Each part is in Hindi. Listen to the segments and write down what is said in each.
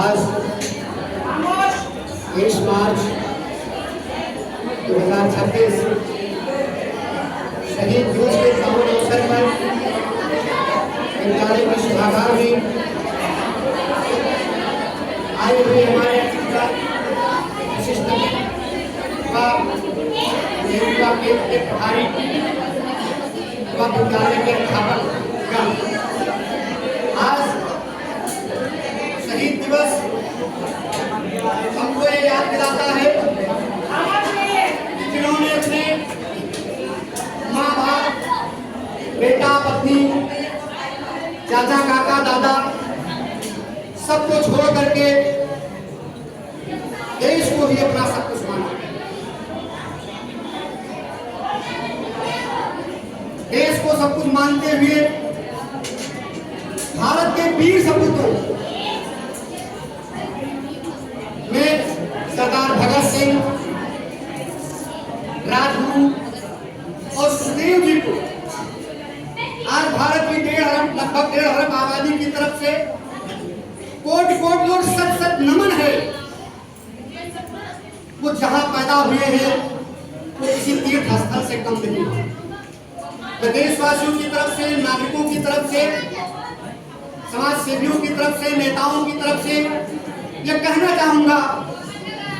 आज 23 मार्च 2026 शहीद दिवस के पावन अवसर पर विद्यालय के सभागार में आए हुए हमारे विशिष्ट के प्रभारी विद्यालय के अध्यापक आज शहीद दिवस हमको ये याद दिलाता है जिन्होंने अपने माँ बाप, बेटा, पत्नी, चाचा, काका, दादा सबको छोड़ करके देश को ही अपना सब कुछ माना। देश को सब कुछ मानते हुए भारत के वीर सपूतों में सरदार भगत सिंह, राजगुरु और सुखदेव जी को आज भारत की लगभग 1.5 अरब आबादी की तरफ से कोटि कोटि और सत सत नमन है। वो जहां पैदा हुए हैं वो किसी तीर्थ स्थल से कम नहीं है। मैं देशवासियों की तरफ से, नागरिकों की तरफ से, समाज सेवियों की तरफ से, नेताओं की तरफ से यह कहना चाहूंगा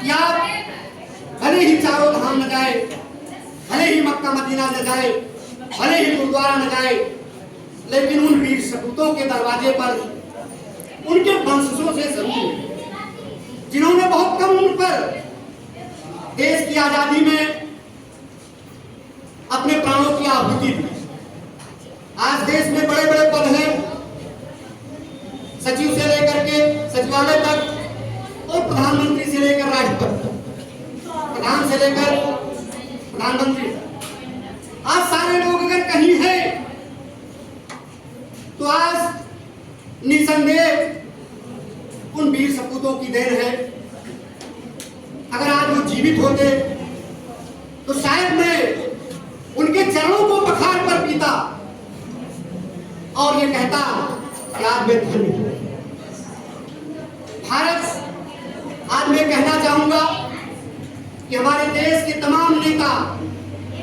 कि आप भले ही चारों धाम न जाए, भले ही मक्का मदीना न जाए, भले ही गुरुद्वारा न जाए, लेकिन उन वीर सपूतों के दरवाजे पर उनके वंशजों से जरूर, जिन्होंने बहुत कम उम्र पर देश की आजादी में अपने प्राणों की आहुति दी। आज देश में बड़े बड़े पद हैं, सचिव से लेकर के सचिवालय तक और प्रधानमंत्री से लेकर राष्ट्रपति, प्रधान से लेकर प्रधानमंत्री। आज सारे लोग अगर कहीं हैं तो आज निसंदेह उन वीर सपूतों की देन है। अगर आज वो जीवित होते तो शायद मैं उनके चरणों को पखार पर पीता और ये कहता कि आज मैं धन्य हूं। भारत, आज मैं कहना चाहूंगा कि हमारे देश के तमाम नेता,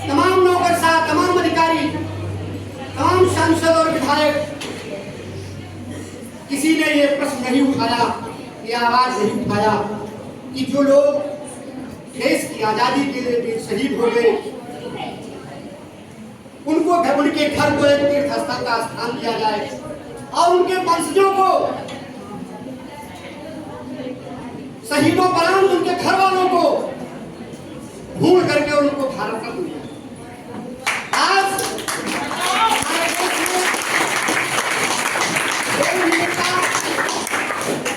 तमाम नौकरशाह, तमाम अधिकारी, तमाम सांसद और विधायक, किसी ने ये प्रश्न नहीं उठाया, ये आवाज नहीं उठाया कि जो लोग देश की आजादी के लिए वीर शहीद हो गए उनको उनके घर को एक तीर्थ स्थल का स्थान दिया जाए और उनके वंशजों को, शहीदों परांत उनके घर वालों को ढूंढ करके उनको भारत रत्न दिया। आज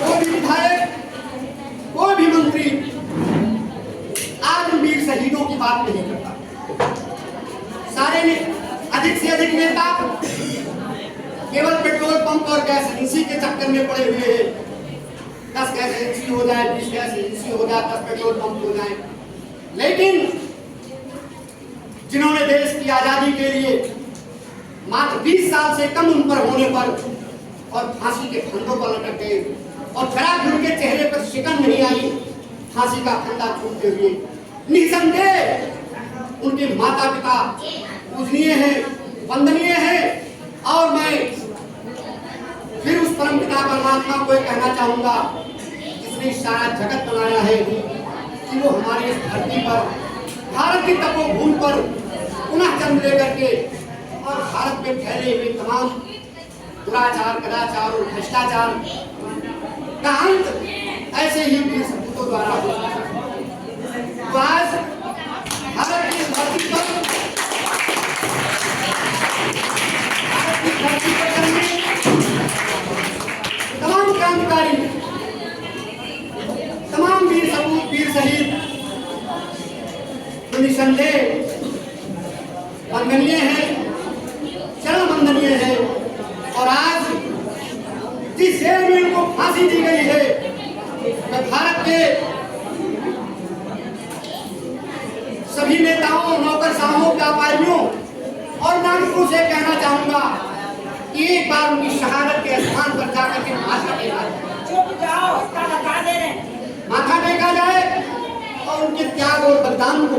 कोई भी विधायक, कोई भी मंत्री आज वीर शहीदों की बात नहीं करता। सारे अधिक से अधिक नेता केवल पेट्रोल पंप और गैस एजेंसी के चक्कर में पड़े हुए हैं। 10 गैस एजेंसी हो जाए, 20 गैस एजेंसी हो जाए, 10 पेट्रोल पंप हो जाए, लेकिन जिन्होंने देश की आजादी के लिए मात्र 20 साल से कम उम्र होने पर और फांसी के फंदों पर लटक गए और जरा भी उनके चेहरे पर शिकन नहीं आई फांसी का फंदा छूटते हुए, निसंदेह उनके माता पिता पूजनीय हैं, वंदनीय हैं। और मैं फिर उस परम पिता परमात्मा को कहना चाहूंगा जिसने सारा जगत बनाया है कि वो हमारी इस धरती पर, भारत की तपोभूमि पर पुनः जन्म लेकर के और भारत में फैले हुए तमाम दुराचार, कदाचार और भ्रष्टाचार का अंत ऐसे ही वीर सपूतों द्वारा हुआ। तो आज भारत की धरती पर तमाम क्रांतिकारी, तमाम वीर सपूत, वीर शहीद तो निसंदेह वंदनीय है, चरण वंदनीय है। और आज जिस जेल में उनको फांसी दी गई है, मैं भारत के सभी नेताओं, नौकरशाहों, व्यापारियों और नागरिकों से कहना चाहूंगा कि एक बार उनकी शहादत के स्थान पर जाकर के भाषण और बलिदान को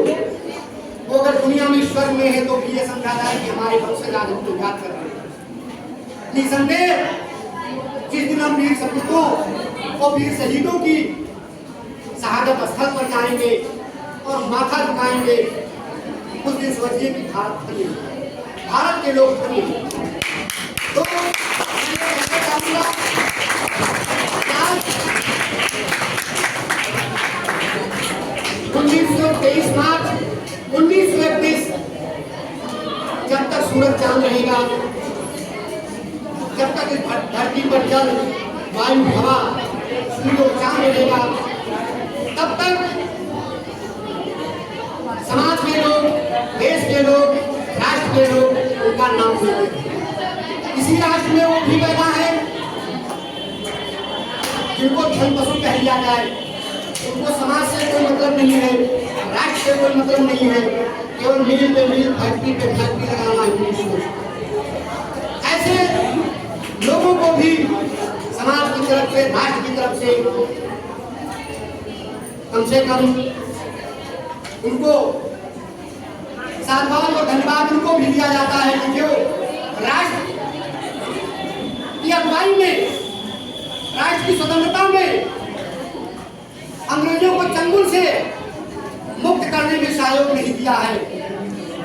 वो अगर दुनिया में स्वर्ग में है तो भी ये समझा जाए कि हमारे वंशज आज हमको याद कर रहे हैं। निसंदेह जिस दिन हम वीर सपूतों और वीर शहीदों की शहादत स्थल पर जाएंगे और माथा झुकाएंगे, उस दिन समझिए कि भारत बनी, भारत के लोग बनी। तो मार्च 1931 जब तक सूरज चांद रहेगा, जब तक इस धरती पर जल वायु हवा सूर्य चांद रहेगा, तब तक समाज के लोग, देश के लोग, राष्ट्र के लोग उनका नाम लेंगे। इसी राष्ट्र में वो भी पैदा है जिनको धन पशु कह दिया जाए, उनको समाज से कोई मतलब नहीं है, राष्ट्र से कोई मतलब नहीं है, केवल मिल पे मिल, फैक्ट्री पे फैक्ट्री लगाना है। ऐसे लोगों को भी समाज की तरफ से, राष्ट्र की तरफ से कम उनको साधुवाद और धन्यवाद उनको भी दिया जाता है कि जो राष्ट्र की अगुवाई में, राष्ट्र की स्वतंत्रता में अंग्रेजों को चंगुल से मुक्त करने में सहयोग नहीं दिया है,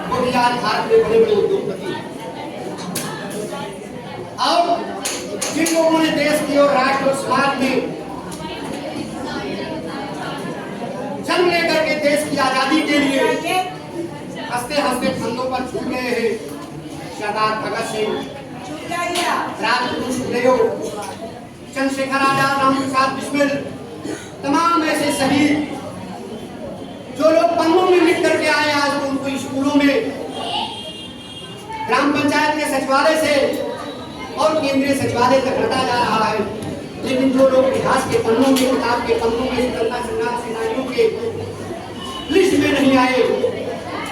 वो भी आज भारत में बड़े बड़े उद्योगपति हैं। और जिन लोगों ने देश की और राष्ट्र और समाज में जन्म लेकर के देश की आजादी के लिए हंसते हंसते कंधों पर झूल गए हैं, सरदार भगत सिंह, राजगुरु सुखदेव, चंद्रशेखर आजाद, राम प्रसाद बिस्मिल, तमाम ऐसे शहीद जो लोग पन्नों में लिख करके आए, आज उनको स्कूलों में, ग्राम पंचायत के सचिवालय से और केंद्रीय सचिवालय तक रटा जा रहा है। लेकिन जो लोग इतिहास के पन्नों में, किताब के पन्नों में, स्वतंत्रता संग्राम सेनानियों के लिस्ट में नहीं आए,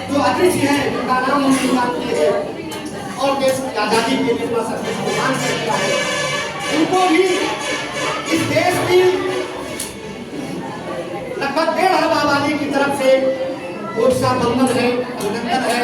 जो अदृश्य हैं, जिनका नाम हम नहीं जानते हैं और देश की आजादी के लिए सब कुछ कुर्बान कर दिया है, उनको भी इस देश की लगभग 1.5 अरब आबादी की तरफ से वोट सा बंधन है, अभिनंदन है।